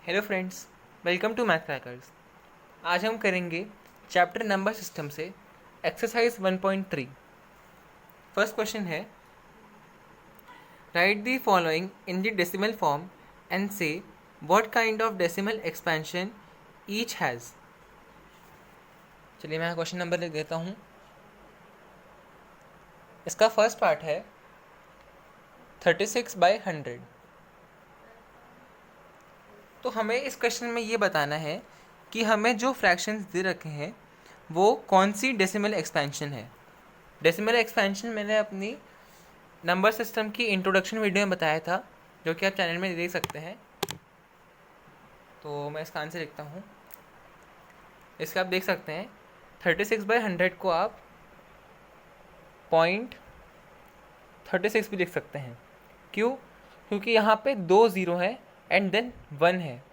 Hello friends, welcome to math crackers. आज हम करेंगे चैप्टर नंबर सिस्टम से एक्सरसाइज 1.3। फर्स्ट क्वेश्चन है, write the following in the decimal form and say what kind of decimal expansion each has. चलिए मैं question number लिख देता हूँ। इसका फर्स्ट पार्ट है 36/100। तो हमें इस क्वेश्चन में ये बताना है कि हमें जो फ्रैक्शंस दे रखे हैं वो कौन सी डेसिमल एक्सपेंशन है। डेसिमल एक्सपेंशन मैंने अपनी नंबर सिस्टम की इंट्रोडक्शन वीडियो में बताया था, जो कि आप चैनल में देख सकते हैं। तो मैं इसका आंसर लिखता हूँ। इसका आप देख सकते हैं 36/100 को आप 0.36 भी लिख सकते हैं। क्यों? क्योंकि यहाँ पे 2 ज़ीरो है एंड देन 1 है,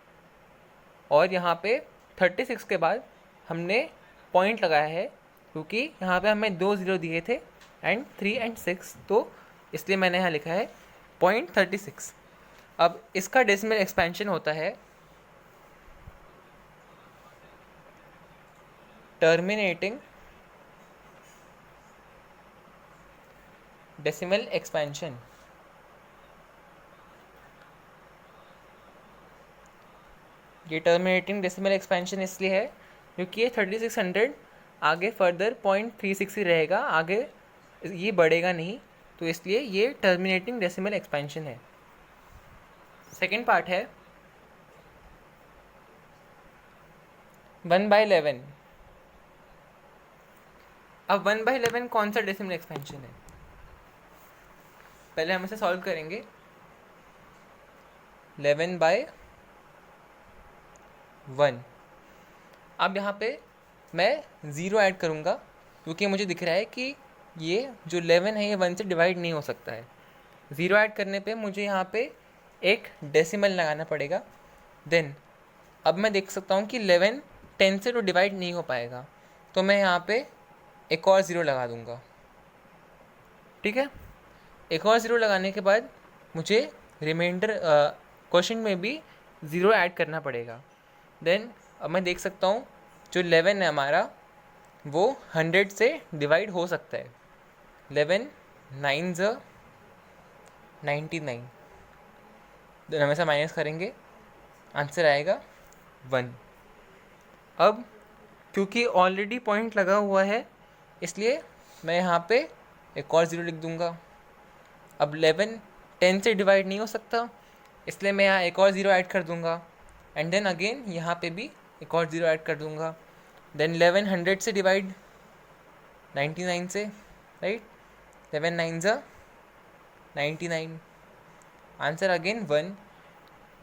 और यहाँ पे 36 के बाद हमने पॉइंट लगाया है क्योंकि यहाँ पे हमें 2 ज़ीरो दिए थे एंड 3 एंड 6, तो इसलिए मैंने यहाँ लिखा है 0.36। अब इसका डेसिमल एक्सपेंशन होता है टर्मिनेटिंग डेसिमल एक्सपेंशन। ये टर्मिनेटिंग डेसिमल एक्सपेंशन इसलिए है क्योंकि ये 3600 आगे फर्दर 0.36 ही रहेगा, आगे ये बढ़ेगा नहीं, तो इसलिए ये टर्मिनेटिंग डेसिमल एक्सपेंशन है। सेकेंड पार्ट है 1/11। अब 1/11 कौन सा डेसिमल एक्सपेंशन है, पहले हम इसे सॉल्व करेंगे। 11/1। अब यहाँ पे मैं ज़ीरो ऐड करूँगा क्योंकि मुझे दिख रहा है कि ये जो 11 है ये 1 से डिवाइड नहीं हो सकता है। ज़ीरो ऐड करने पे मुझे यहाँ पे एक डेसिमल लगाना पड़ेगा। देन अब मैं देख सकता हूँ कि 11 10 से तो डिवाइड नहीं हो पाएगा, तो मैं यहाँ पे एक और ज़ीरो लगा दूँगा। ठीक है, एक और ज़ीरो लगाने के बाद मुझे रिमाइंडर क्वेश्चन में भी ज़ीरो ऐड करना पड़ेगा। देन अब मैं देख सकता हूँ जो 11 है हमारा वो 100 से डिवाइड हो सकता है। 11 9 99। देन हम ऐसा माइनस करेंगे, आंसर आएगा 1। अब क्योंकि ऑलरेडी पॉइंट लगा हुआ है इसलिए मैं यहाँ पे एक और ज़ीरो लिख दूँगा। अब 11 10 से डिवाइड नहीं हो सकता, इसलिए मैं यहाँ एक और ज़ीरो ऐड कर दूँगा, एंड देन अगेन यहाँ पे भी एक और ज़ीरो ऐड कर दूँगा। देन 11 100 से डिवाइड 99 से, राइट। 11 9 99, answer again 1।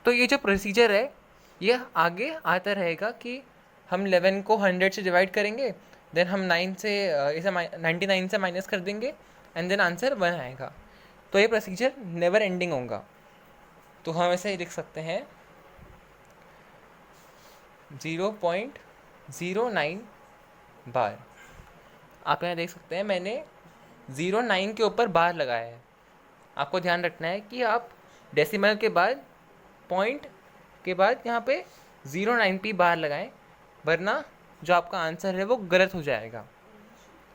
तो ये जो प्रोसीजर है ये आगे आता रहेगा कि हम 11 को 100 से डिवाइड करेंगे, देन हम 9 से इसे 99 से माइनस कर देंगे, एंड देन आंसर 1 आएगा। तो ये प्रोसीजर नेवर एंडिंग होगा। तो हम ऐसे लिख सकते हैं 0.09 बार। आप यहाँ देख सकते हैं मैंने 09 के ऊपर बार लगाया है। आपको ध्यान रखना है कि आप डेसिमल के बाद पॉइंट के बाद यहाँ पे 09 पे बार लगाएं, वरना जो आपका आंसर है वो गलत हो जाएगा।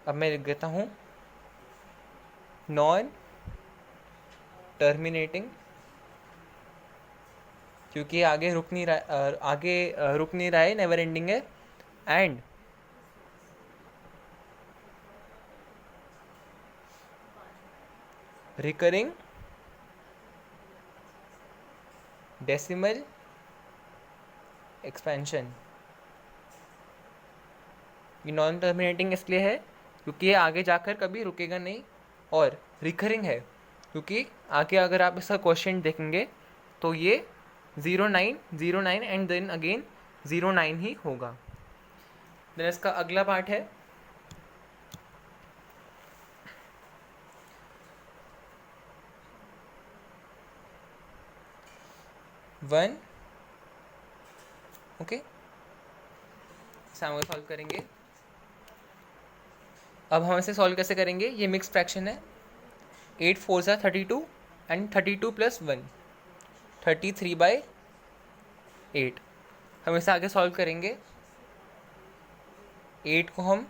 अब मैं लिख देता हूँ नॉन टर्मिनेटिंग, क्योंकि आगे रुक नहीं रहा है, नेवर एंडिंग है, एंड रिकरिंग डेसिमल एक्सपेंशन। ये नॉन टर्मिनेटिंग इसलिए है क्योंकि ये आगे जाकर कभी रुकेगा नहीं, और रिकरिंग है क्योंकि आगे अगर आप इसका क्वेश्चन देखेंगे तो ये 09 एंड देन अगेन 09 ही होगा। देन इसका अगला पार्ट है 1। ओके, सॉल्व करेंगे। अब हम इसे सॉल्व कैसे करेंगे, ये मिक्स फ्रैक्शन है। 8 4 32 एंड 32 + 1 33/8। 8। हम इसे आगे सॉल्व करेंगे। 8 को हम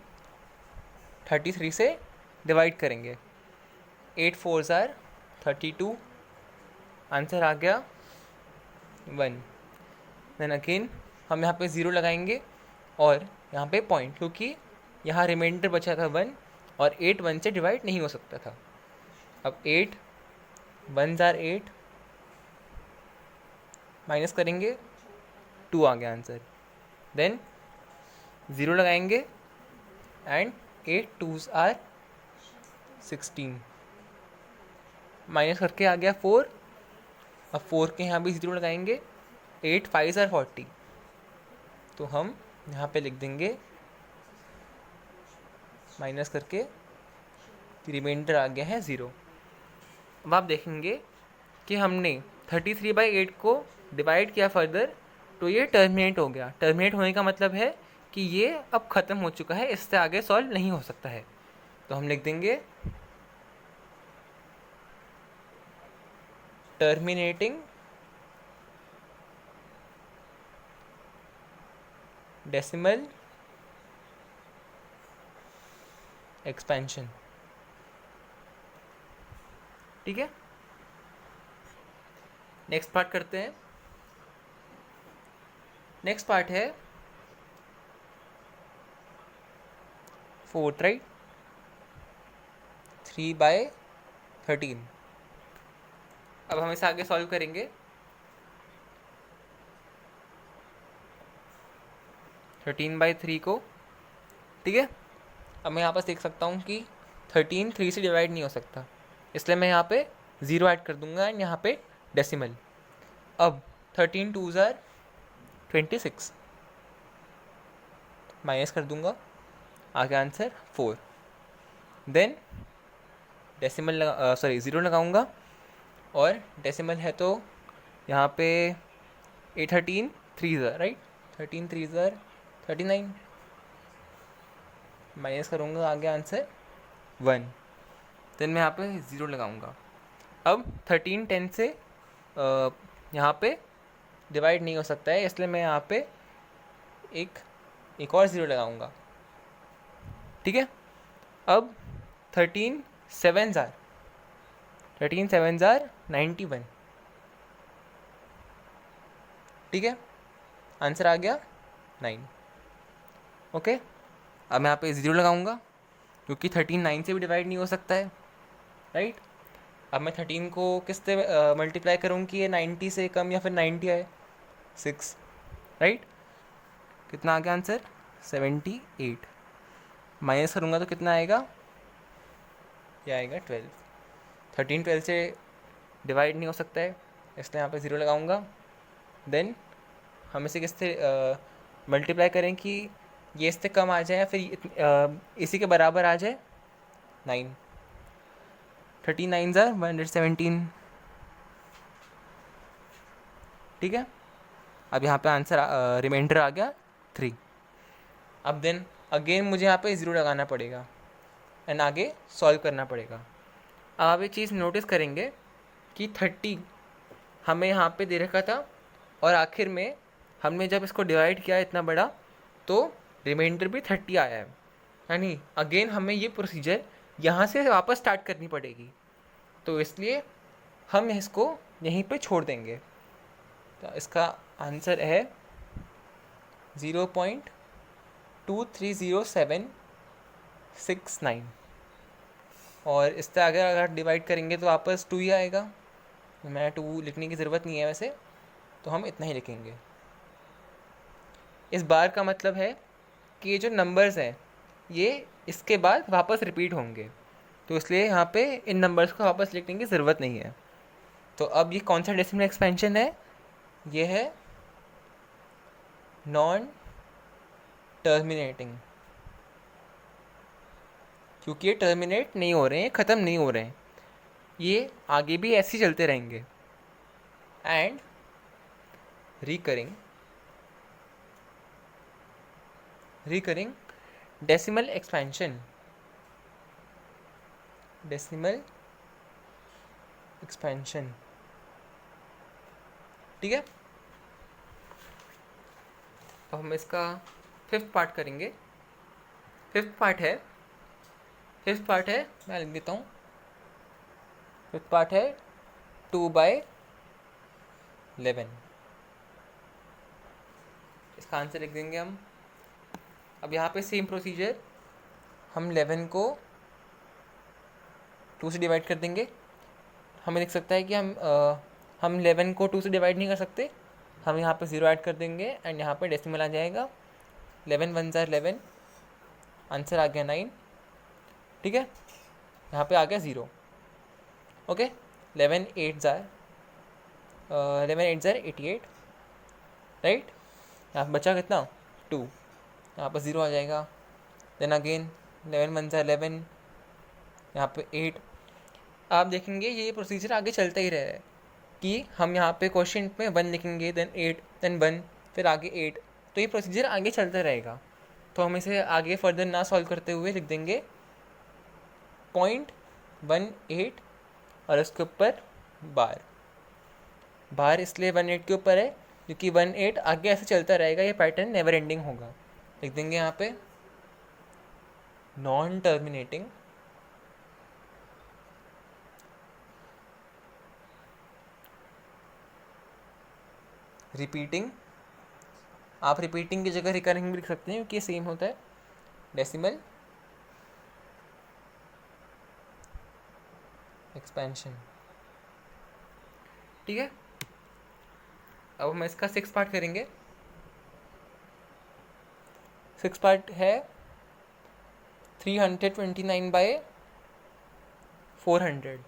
33 से डिवाइड करेंगे। 8 4s आर 32। आंसर आ गया 1। देन अगेन हम यहाँ पे 0 लगाएंगे और यहाँ पे पॉइंट, क्योंकि यहाँ रिमाइंडर बचा था 1 और 8 1 से डिवाइड नहीं हो सकता था। अब 8 1s आर 8, माइनस करेंगे 2 आ गया आंसर। देन 0 लगाएंगे एंड 8 2s आर 16, माइनस करके आ गया 4। अब 4 के यहाँ भी 0 लगाएंगे। 8 5s आर 40, तो हम यहाँ पे लिख देंगे माइनस करके, रिमाइंडर आ गया है 0। अब आप देखेंगे कि हमने 33/8 को डिवाइड किया फर्दर, तो ये टर्मिनेट हो गया। टर्मिनेट होने का मतलब है कि ये अब ख़त्म हो चुका है, इससे आगे सॉल्व नहीं हो सकता है। तो हम लिख देंगे टर्मिनेटिंग डेसिमल एक्सपेंशन। ठीक है, नेक्स्ट पार्ट करते हैं। नेक्स्ट पार्ट है 4th, राइट। 3/13। अब हम इसे आगे सॉल्व करेंगे। 13/3 को, ठीक है। अब मैं यहाँ पर देख सकता हूँ कि 13 3 से डिवाइड नहीं हो सकता, इसलिए मैं यहाँ पे 0 ऐड कर दूंगा एंड यहाँ पे डेसिमल। अब 13 2s आर 26, माइनस कर दूंगा, आगे आंसर 4। देन डेसिमल सॉरी 0 लगाऊंगा और डेसिमल है तो यहाँ पे 13 3s are, right. 13 3s are 39, minus करूँगा, आगे आंसर 1। देन मैं यहाँ पे 0 लगाऊंगा। अब 13 10 से यहाँ पे डिवाइड नहीं हो सकता है, इसलिए मैं यहाँ पे एक और 0 लगाऊंगा। ठीक है, अब 13 7s आर 91। ठीक है, आंसर आ गया 9। ओके, अब मैं यहाँ पे 0 लगाऊंगा, क्योंकि 13 9 से भी डिवाइड नहीं हो सकता है, राइट। अब मैं 13 को किस से मल्टीप्लाई करूँ कि ये 90 से कम या फिर 90 आए, 6, राइट। कितना आ गया आंसर 78। माइनस करूँगा तो कितना आएगा, ये आएगा 12। 13 12 से डिवाइड नहीं हो सकता है, इसलिए यहाँ पे 0 लगाऊंगा। देन हम इसे किससे मल्टीप्लाई करें कि ये इससे कम आ जाए या फिर इसी के बराबर आ जाए, 9। 13 9s आर 117। ठीक है, अब यहाँ पे आंसर रिमाइंडर आ गया 3। अब देन अगेन मुझे यहाँ पे 0 लगाना पड़ेगा एंड आगे सॉल्व करना पड़ेगा। अब आप एक चीज़ नोटिस करेंगे कि 30 हमें यहाँ पे दे रखा था और आखिर में हमने जब इसको डिवाइड किया इतना बड़ा तो रिमाइंडर भी 30 आया है, यानी अगेन हमें ये प्रोसीजर यहाँ से वापस स्टार्ट करनी पड़ेगी। तो इसलिए हम इसको यहीं पे छोड़ देंगे। तो इसका आंसर है 0.23069 और इससे अगर डिवाइड करेंगे तो वापस 2 ही आएगा। मैं 2 लिखने की ज़रूरत नहीं है वैसे, तो हम इतना ही लिखेंगे। इस बार का मतलब है कि ये जो नंबर्स हैं ये इसके बाद वापस रिपीट होंगे, तो इसलिए यहाँ पे इन नंबर्स को वापस लिखने की ज़रूरत नहीं है। तो अब ये कौन सा डेसिमल एक्सपेंशन है, ये है नॉन टर्मिनेटिंग, क्योंकि ये टर्मिनेट नहीं हो रहे हैं, ख़त्म नहीं हो रहे हैं, ये आगे भी ऐसे ही चलते रहेंगे। एंड रिकरिंग डेसिमल एक्सपेंशन, ठीक है। अब हम इसका फिफ्थ पार्ट करेंगे। फिफ्थ पार्ट है, मैं लिख देता हूँ। फिफ्थ पार्ट है 2/11। इसका आंसर लिख देंगे हम। अब यहाँ पे सेम प्रोसीजर, हम 11 को 2 से डिवाइड कर देंगे। हमें लिख सकता है कि हम 11 को 2 से डिवाइड नहीं कर सकते, हम यहाँ पे 0 ऐड कर देंगे एंड यहाँ पे डेसिमल आ जाएगा। 11 1 ज़ार 11, आंसर आ गया 9। ठीक है, यहाँ पे आ गया 0। ओके, 11 8 ज़ार 88, राइट। यहाँ पे बचा कितना, 2, यहाँ पर 0 आ जाएगा। देन अगेन 11 1 ज़ार 11, यहाँ पे 8। आप देखेंगे ये प्रोसीजर आगे चलता ही रहा है कि हम यहाँ पे क्वेश्चन में 1 लिखेंगे, देन 8, देन 1, फिर आगे 8, तो ये प्रोसीजर आगे चलता रहेगा। तो हम इसे आगे फर्दर ना सॉल्व करते हुए लिख देंगे 0.18 और उसके ऊपर बार इसलिए 18 के ऊपर है क्योंकि 18 आगे ऐसे चलता रहेगा, ये पैटर्न नेवर एंडिंग होगा। लिख देंगे यहाँ पे नॉन टर्मिनेटिंग रिपीटिंग। आप रिपीटिंग की जगह रिकरिंग भी लिख सकते हैं क्योंकि ये सेम होता है, डेसिमल एक्सपेंशन। ठीक है, अब हम इसका 6 पार्ट करेंगे। 6 पार्ट है 329/400।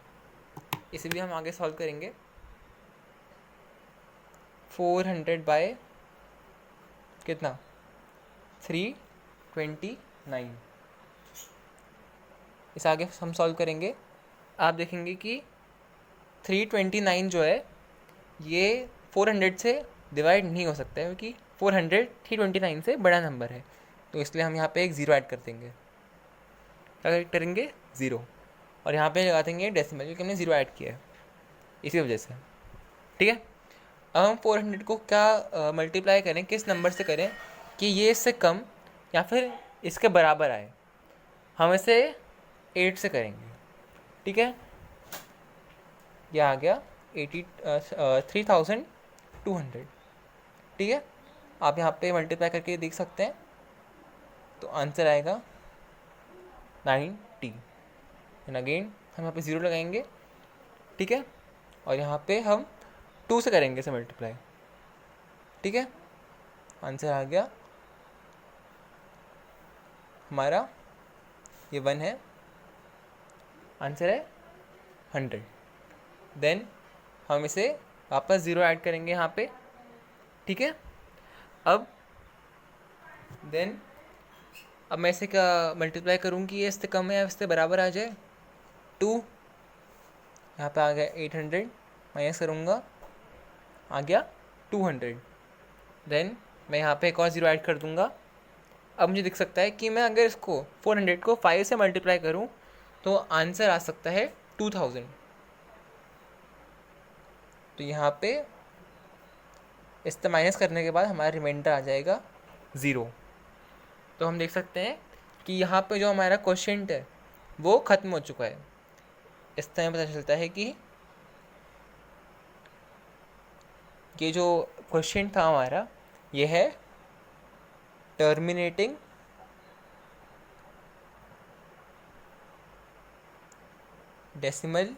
इसे भी हम आगे सॉल्व करेंगे। 400 बाय कितना, 329। इस आगे हम सॉल्व करेंगे। आप देखेंगे कि 329 जो है ये 400 से डिवाइड नहीं हो सकता है क्योंकि 400 329 से बड़ा नंबर है, तो इसलिए हम यहाँ पे एक 0 ऐड कर देंगे। क्या करेंगे, 0, और यहाँ पे लगा देंगे डेसिमल क्योंकि हमने 0 ऐड किया है इसी वजह से। ठीक है, अब हम 400 को क्या मल्टीप्लाई करें, किस नंबर से करें कि ये इससे कम या फिर इसके बराबर आए। हम इसे 8 से करेंगे। ठीक है, यह आ गया 3200। ठीक है, आप यहाँ पे मल्टीप्लाई करके देख सकते हैं, तो आंसर आएगा 90। एंड अगेन हम यहाँ पे 0 लगाएंगे। ठीक है, और यहाँ पे हम 2 से करेंगे इसे मल्टीप्लाई। ठीक है, आंसर आ गया हमारा, ये 1 है, आंसर है 100। देन हम इसे वापस 0 ऐड करेंगे यहाँ पे। ठीक है, अब मैं इसे क्या मल्टीप्लाई करूँ कि ये इससे कम है या इससे बराबर आ जाए। 2 यहाँ पे आ गया 800, माइनस करूँगा आ गया 200। देन मैं यहाँ पे एक और 0 ऐड कर दूँगा। अब मुझे दिख सकता है कि मैं अगर इसको 400 को 5 से मल्टीप्लाई करूँ तो आंसर आ सकता है 2000। तो यहाँ पे इससे माइनस करने के बाद हमारा रिमाइंडर आ जाएगा 0। तो हम देख सकते हैं कि यहाँ पे जो हमारा क्वेश्चन है वो ख़त्म हो चुका है। इस तरह पता चलता है कि ये जो क्वेश्चन था हमारा ये है टर्मिनेटिंग डेसिमल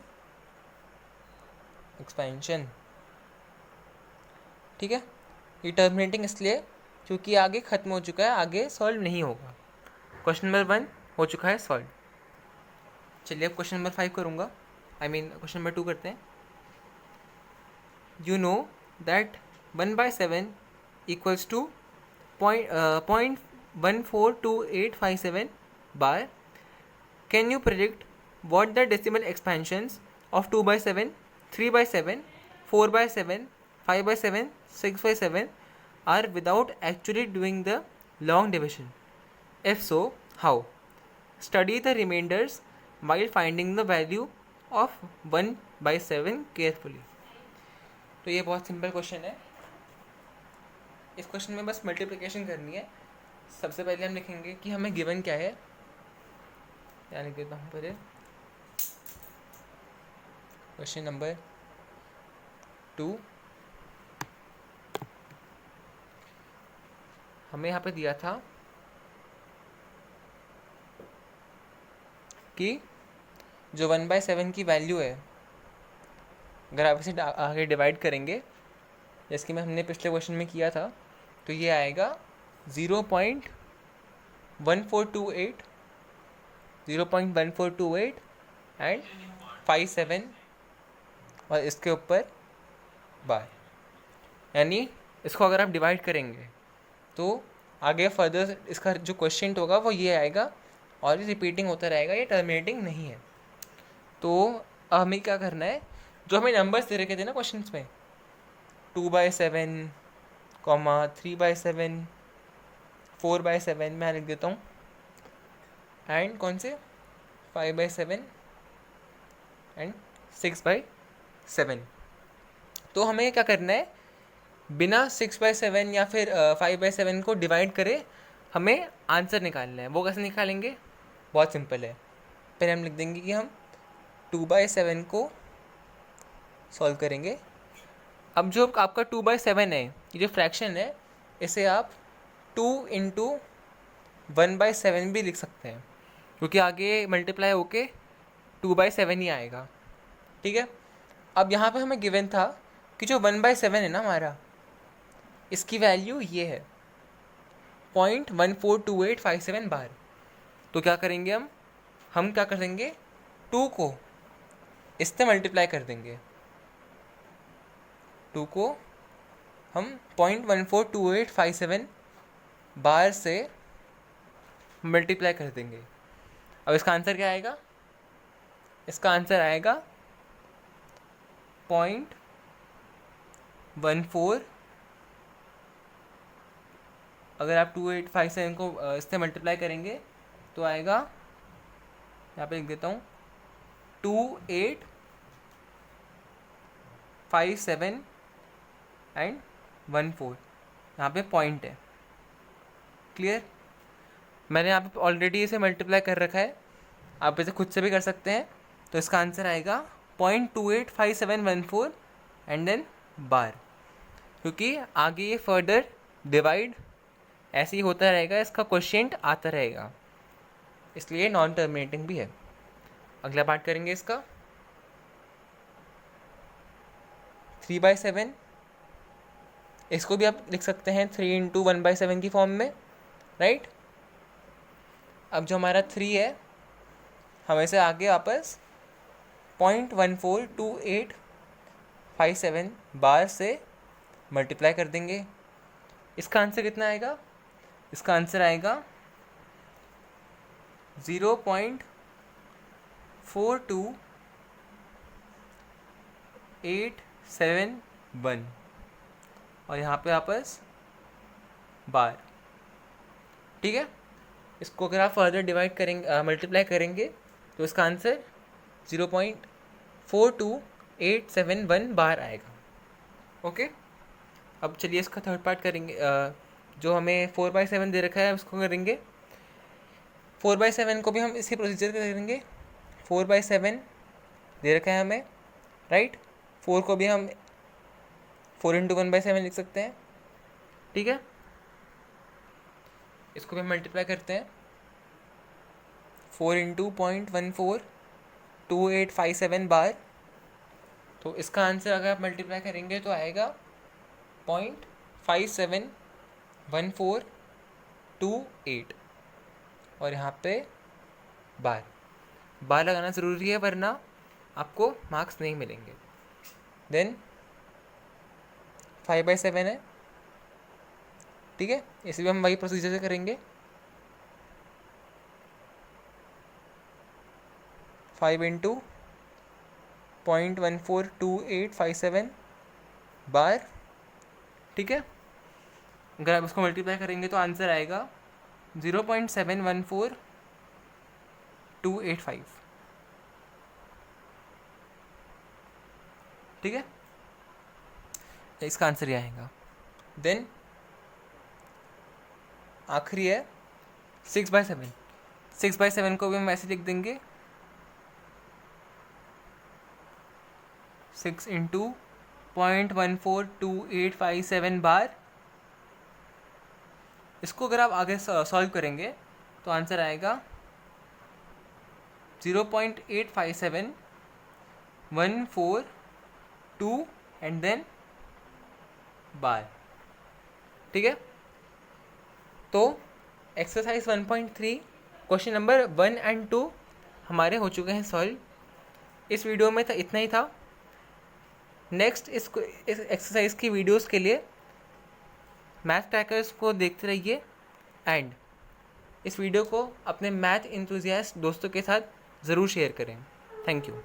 एक्सपेंशन। ठीक है, ये टर्मिनेटिंग इसलिए क्योंकि आगे ख़त्म हो चुका है, आगे सॉल्व नहीं होगा। क्वेश्चन नंबर 1 हो चुका है सॉल्व। चलिए अब क्वेश्चन नंबर 5 करूँगा, क्वेश्चन नंबर 2 करते हैं। You know that 1/7 equals to 0.142857 बार। Can you predict what the decimal expansions of 2/7, 3/7, 4/7, 5/7, 6/7 are without actually doing the long division? If so, how? Study the remainders while finding the value of 1/7 carefully. तो ये बहुत simple question है। इस question में बस multiplication करनी है। सबसे पहले हम लिखेंगे कि हमें गिवन क्या है, यानी लिख देता हूँ पहले क्वेश्चन नंबर 2। हमें यहाँ पे दिया था कि जो 1/7 की वैल्यू है, अगर आप इसे आगे डिवाइड करेंगे जैसे कि मैं हमने पिछले क्वेश्चन में किया था, तो ये आएगा 0.1428 0.1428 एंड 57 और इसके ऊपर बार। यानी इसको अगर आप डिवाइड करेंगे तो आगे फर्दर इसका जो क्वेश्चन होगा वो ये आएगा और ये रिपीटिंग होता रहेगा, ये टर्मिनेटिंग नहीं है। तो हमें क्या करना है, जो हमें नंबर्स दे रखे थे ना क्वेश्चन में 2/7, 3/7, 4/7, मैं लिख देता हूँ, एंड कौन से 5/7 एंड 6/7। तो हमें क्या करना है, बिना 6/7 या फिर 5/7 को डिवाइड करे हमें आंसर निकालना है। वो कैसे निकालेंगे, बहुत सिंपल है। पहले हम लिख देंगे कि हम 2/7 को सॉल्व करेंगे। अब जो आपका 2/7 है, ये जो फ्रैक्शन है, इसे आप 2 इंटू 1/7 भी लिख सकते हैं, क्योंकि आगे मल्टीप्लाई होके 2/7 ही आएगा। ठीक है। अब यहाँ पे हमें गिवन था कि जो 1/7 है ना हमारा, इसकी वैल्यू ये है 0.142857 बार। तो क्या करेंगे हम क्या कर देंगे, 2 को इससे मल्टीप्लाई कर देंगे। 2 को हम 0.142857 बार से मल्टीप्लाई कर देंगे। अब इसका आंसर क्या आएगा, इसका आंसर आएगा 0.14। अगर आप 2857 को इससे मल्टीप्लाई करेंगे तो आएगा, यहाँ पे लिख देता हूँ 2857 एंड 14, यहाँ पे पॉइंट है। क्लियर। मैंने यहाँ पे ऑलरेडी इसे मल्टीप्लाई कर रखा है, आप इसे खुद से भी कर सकते हैं। तो इसका आंसर आएगा 0.285714 एंड देन बार, क्योंकि आगे ये फर्दर डिवाइड ऐसे ही होता रहेगा, इसका क्वोशिएंट आता रहेगा, इसलिए नॉन टर्मिनेटिंग भी है। अगला पार्ट करेंगे इसका 3/7। इसको भी आप लिख सकते हैं 3 इंटू 1/7 की फॉर्म में, राइट। अब जो हमारा 3 है, हम इसे आगे वापस 0.142857 बार से मल्टीप्लाई कर देंगे। इसका आंसर कितना आएगा, इसका आंसर आएगा 0.42871 और यहाँ पे वापस बार। ठीक है। इसको अगर आप फर्दर डिवाइड करेंगे, मल्टीप्लाई करेंगे, तो इसका आंसर 0.42871 बार आएगा। ओके। अब चलिए इसका थर्ड पार्ट करेंगे। जो हमें 4/7 दे रखा है उसको करेंगे। 4/7 को भी हम इसी प्रोसीजर करेंगे। 4/7 दे रखा है हमें, राइट। 4 को भी हम 4 इंटू 1/7 लिख सकते हैं। ठीक है। इसको भी हम मल्टीप्लाई करते हैं 4 इंटू 0.142857 बार। तो इसका आंसर अगर आप मल्टीप्लाई करेंगे तो आएगा 0.571428 और यहाँ पे बार लगाना ज़रूरी है, वरना आपको मार्क्स नहीं मिलेंगे। देन 5/7 है, ठीक है। इसे भी हम वही प्रोसीजर से करेंगे। 5 इंटू 0.142857 बार। ठीक है। अगर आप इसको मल्टीप्लाई करेंगे तो आंसर आएगा 0.714285। ठीक है, इसका आंसर ये आएगा। देन आखिरी है 6/7। 6/7 को भी हम ऐसे लिख देंगे 6 इंटू 0.142857 बार। इसको अगर आप आगे सॉल्व करेंगे तो आंसर आएगा 0.857142 एंड देन बार। ठीक है, तो एक्सरसाइज 1.3 क्वेश्चन नंबर 1 एंड 2 हमारे हो चुके हैं सॉल्व। इस वीडियो में इतना ही था। नेक्स्ट इस एक्सरसाइज की वीडियोस के लिए मैथ क्रैकर्स को देखते रहिए एंड इस वीडियो को अपने मैथ इंथुजियास्ट दोस्तों के साथ ज़रूर शेयर करें। Thank you.